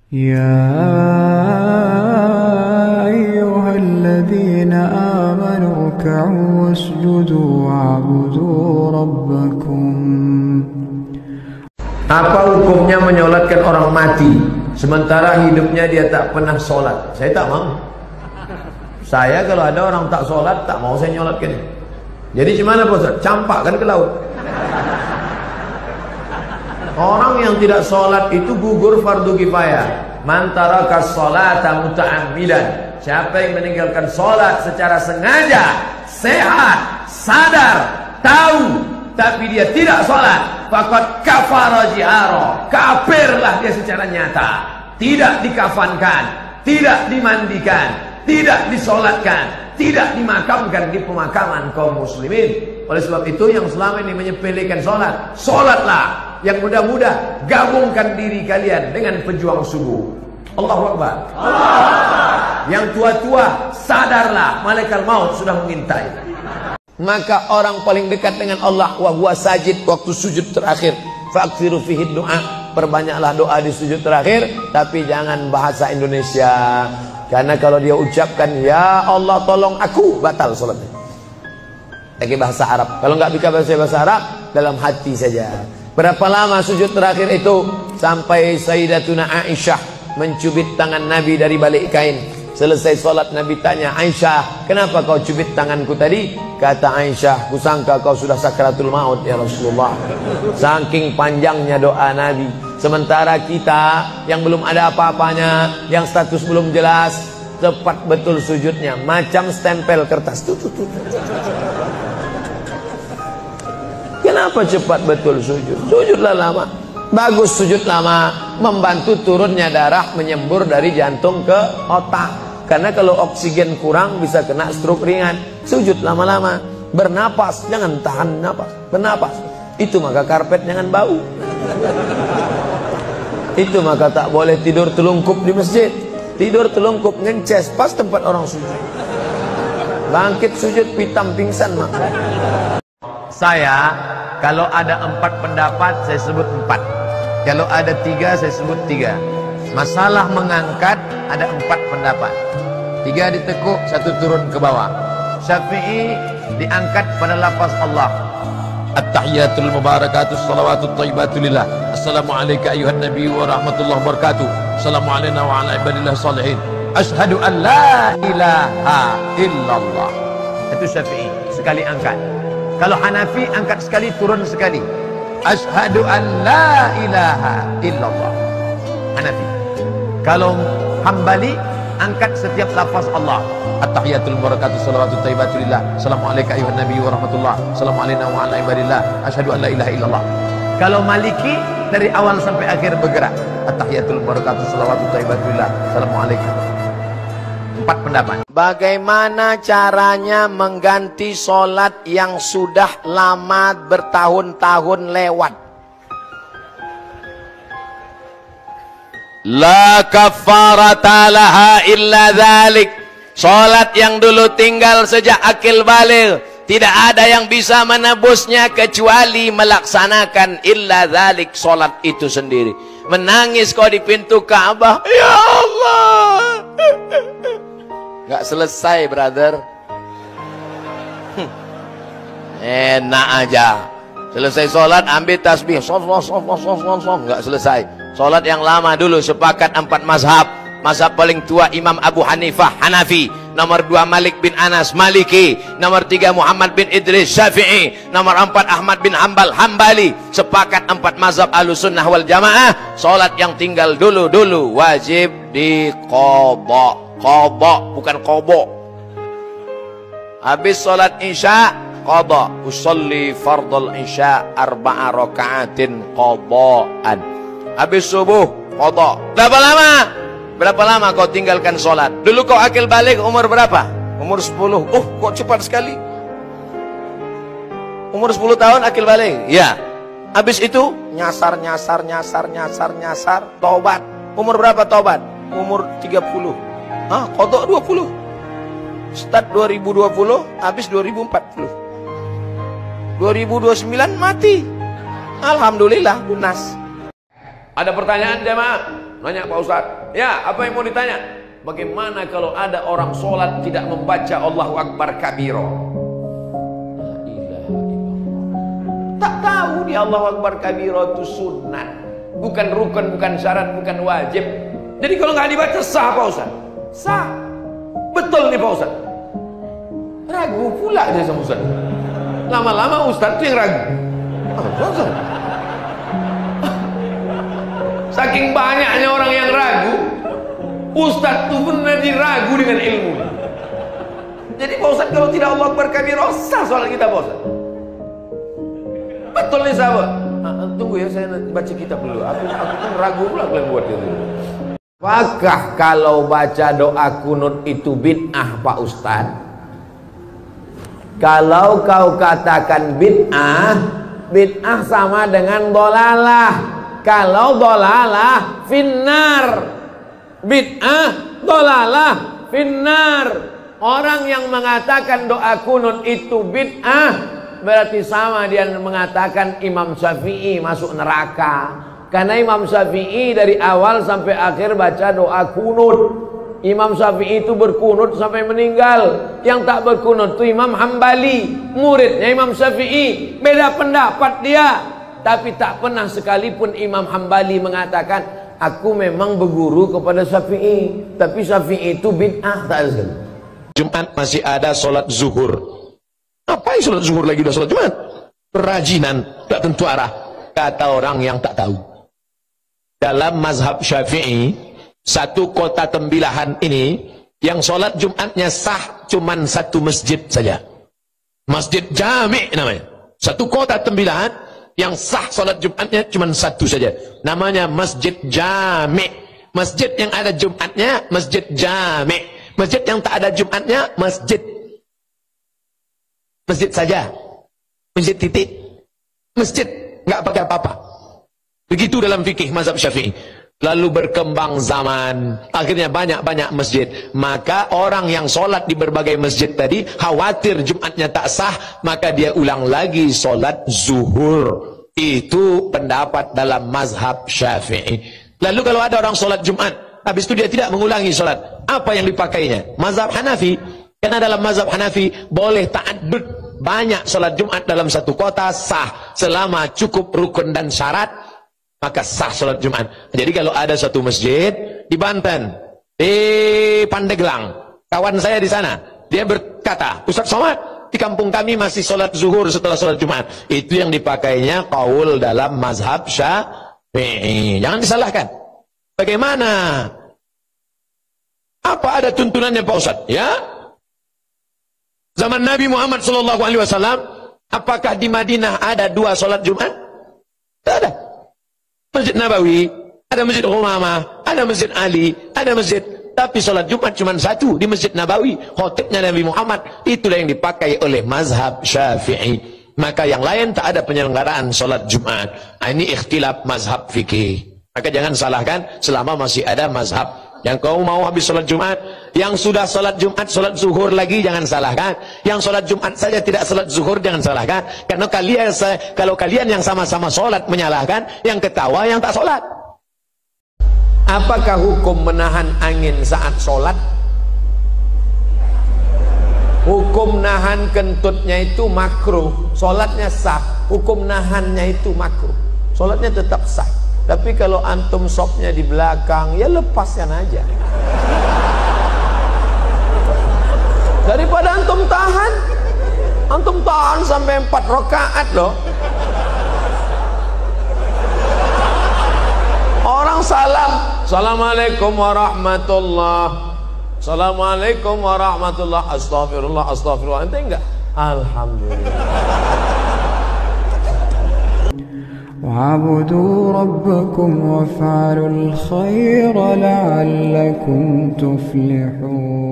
يا أيها الذين آمنوا اركعوا واسجدوا واعبدوا ربكم. Apa hukumnya menyolatkan orang mati sementara hidupnya dia tak pernah sholat? Saya tak mau. Saya kalau ada orang tak sholat, tak mau saya nyolatkan. Jadi gimana Pak Ustaz? Campakkan ke laut. Orang yang tidak sholat itu gugur fardu kifayah. Man taraka sholata muta'ammidan. Siapa yang meninggalkan sholat secara sengaja, sehat, sadar, tahu, tapi dia tidak sholat, faqad kafara jihara. Kafirlah dia secara nyata. Tidak dikafankan, tidak dimandikan, tidak disolatkan, tidak dimakamkan di pemakaman kaum muslimin. Oleh sebab itu yang selama ini menyepelekan sholat, sholatlah. Yang muda-muda, gabungkan diri kalian dengan pejuang subuh. Allahu Akbar. Yang tua-tua, sadarlah malaikat maut sudah mengintai. Maka orang paling dekat dengan Allah wa huwa sajid, waktu sujud terakhir, fa'kthiru fihi du'a, perbanyaklah doa di sujud terakhir, tapi jangan bahasa Indonesia. Karena kalau dia ucapkan ya Allah tolong aku, batal salatnya. Pakai bahasa Arab. Kalau nggak bisa bahasa Arab, dalam hati saja. Berapa lama sujud terakhir itu? Sampai Sayyidatuna Aisyah mencubit tangan Nabi dari balik kain. Selesai sholat Nabi tanya, Aisyah, kenapa kau cubit tanganku tadi? Kata Aisyah, kusangka kau sudah sakratul maut ya Rasulullah. Saking panjangnya doa Nabi. Sementara kita yang belum ada apa-apanya, yang status belum jelas, tepat betul sujudnya, macam stempel kertas. Kenapa cepat betul sujud? Sujudlah lama. Bagus sujud lama, membantu turunnya darah menyembur dari jantung ke otak. Karena kalau oksigen kurang bisa kena stroke ringan. Sujud lama-lama. Bernapas, jangan tahan napas. Bernapas. Itu maka karpet jangan bau. Itu maka tak boleh tidur telungkup di masjid. Tidur telungkup ngences pas tempat orang sujud. Bangkit sujud pitam pingsan mak. Saya kalau ada 4 pendapat saya sebut 4. Kalau ada 3 saya sebut 3. Masalah mengangkat ada 4 pendapat. 3 ditekuk, 1 turun ke bawah. Syafi'i diangkat pada lafaz Allah. At-tahiyatul mubarakatus salawatut thayyibatulillah. Assalamualaikum ayuhan nabi wa rahmatullahi wabarakatuh. Assalamualaikum wa ala ibadillah salihin. Asyhadu an la ilaha illallah. Itu Syafi'i, sekali angkat. Kalau Hanafi angkat sekali, turun sekali. Asyhadu an la ilaha illallah. Hanafi. Kalau Hambali angkat setiap lafaz Allah. At-tahiyatul barakatuh salawatut thayyibatulillah. Assalamualaikum ayuhan nabi wa rahmatullah. Assalamualaikum wa ala ibadillah. Asyhadu an la ilaha illallah. Kalau Maliki dari awal sampai akhir bergerak. At-tahiyatul barakatuh salawatut thayyibatulillah. Assalamualaikum. 4 pendapat. Bagaimana caranya mengganti sholat yang sudah lama bertahun-tahun lewat? La kafarata laha illa dzalik. Sholat yang dulu tinggal sejak akil baligh, tidak ada yang bisa menebusnya kecuali melaksanakan illa dzalik, sholat itu sendiri. Menangis kau di pintu Ka'bah, ya Allah. Gak selesai brother. Enak aja. Selesai sholat ambil tasbih, gak selesai. Sholat yang lama dulu sepakat 4 mazhab. Mazhab paling tua Imam Abu Hanifah Hanafi, nomor 2 Malik bin Anas Maliki, nomor 3 Muhammad bin Idris Syafi'i, nomor 4 Ahmad bin Hambal Hambali. Sepakat 4 mazhab Ahlussunnah wal Jamaah. Sholat yang tinggal dulu wajib diqadha. Qadha bukan qobo. Habis sholat isya qadha. Usolli fardal isya 4 raka'atin qadhaan. Habis subuh qadha. Berapa lama kau tinggalkan sholat? Dulu kau akil balik umur berapa? Umur 10. Kok cepat sekali. Umur 10 tahun akil balik. Ya. Habis itu nyasar. Tobat. Umur berapa tobat? Umur 30. Kodok 20. Start 2020, habis 2040. 2029 mati. Alhamdulillah lunas. Ada pertanyaan jemaah? Nanya Pak Ustadz, ya apa yang mau ditanya? Bagaimana kalau ada orang sholat tidak membaca Allahu Akbar kabiro? Tak tahu dia Allahu Akbar kabiro itu sunat, bukan rukun, bukan syarat, bukan wajib. Jadi kalau nggak dibaca sah Pak Ustadz? Sah. Betul nih Pak Ustadz. Ragu pula dia sama Ustadz. Lama-lama Ustadz itu yang ragu. Saking banyaknya orang yang ragu, Ustadz itu benar diragu dengan ilmu. Jadi Pak Ustadz kalau tidak Allah Akbar kabiro sah sholat kita Pak Ustadz. Betul nih sahabat. Tunggu ya, saya baca kitab dulu. Aku kan ragu pula kalian buat itu. Apakah kalau baca doa kunut itu bid'ah Pak Ustadz? Kalau kau katakan bid'ah, bid'ah sama dengan dolalah. Kalau dolalah finnar, bid'ah dolalah finnar. Orang yang mengatakan doa kunut itu bid'ah berarti sama dia mengatakan Imam Syafi'i masuk neraka. Karena Imam Syafi'i dari awal sampai akhir baca doa kunut. Imam Syafi'i itu berkunut sampai meninggal. Yang tak berkunut itu Imam Hambali, muridnya Imam Syafi'i. Beda pendapat dia, tapi tak pernah sekalipun Imam Hambali mengatakan aku memang berguru kepada Syafi'i, tapi Syafi'i itu bid'ah. Tak ada sekali. Jumat masih ada sholat zuhur. Ngapain sholat zuhur lagi udah sholat Jumat? Kerajinan, tak tentu arah. Kata orang yang tak tahu. Dalam mazhab Syafi'i, satu kota Tembilahan ini yang sholat Jumatnya sah cuman satu masjid saja. Masjid Jami' namanya. Satu kota Tembilahan yang sah sholat Jumatnya cuman satu saja. Namanya Masjid Jami'. Masjid yang ada Jumatnya Masjid Jami'. Masjid yang tak ada Jumatnya masjid saja. Masjid titik. Masjid nggak pakai apa-apa. Begitu dalam fikih mazhab Syafi'i. Lalu berkembang zaman, akhirnya banyak-banyak masjid. Maka orang yang sholat di berbagai masjid tadi khawatir Jumatnya tak sah, maka dia ulang lagi sholat zuhur. Itu pendapat dalam mazhab Syafi'i. Lalu kalau ada orang sholat Jumat, habis itu dia tidak mengulangi sholat, apa yang dipakainya? Mazhab Hanafi. Karena dalam mazhab Hanafi boleh ta'addud, banyak sholat Jumat dalam satu kota sah selama cukup rukun dan syarat, maka sah sholat Jumat. Jadi kalau ada satu masjid di Banten, di Pandeglang, kawan saya di sana, dia berkata, Ustaz Somad, di kampung kami masih sholat zuhur setelah sholat Jumat. Itu yang dipakainya qaul dalam mazhab Syafi'i. Jangan disalahkan. Bagaimana? Apa ada tuntunannya Pak Ustaz? Ya. Zaman Nabi Muhammad SAW, apakah di Madinah ada dua sholat Jumat? Tidak ada. Masjid Nabawi, ada Masjid Umamah, ada Masjid Ali, ada masjid. Tapi sholat Jumat cuma satu di Masjid Nabawi. Khotibnya Nabi Muhammad. Itulah yang dipakai oleh mazhab Syafi'i. Maka yang lain tak ada penyelenggaraan sholat Jumat. Nah, ini ikhtilaf mazhab fikih. Maka jangan salahkan selama masih ada mazhab. Yang kau mau habis sholat Jumat, yang sudah sholat Jumat, sholat zuhur lagi, jangan salahkan. Yang sholat Jumat saja tidak sholat zuhur, jangan salahkan. Karena kalau kalian yang sama-sama sholat menyalahkan, yang ketawa yang tak sholat. Apakah hukum menahan angin saat sholat? Hukum nahan kentutnya itu makruh, sholatnya sah. Hukum nahannya itu makruh, sholatnya tetap sah. Tapi kalau antum sopnya di belakang, ya lepaskan aja. Daripada antum tahan sampai 4 rakaat loh. Orang salam, Assalamualaikum warahmatullah, Assalamualaikum warahmatullah, Astagfirullah, Astagfirullah. Ente enggak? Alhamdulillah. واعبدوا ربكم وافعلوا الخير لعلكم تفلحون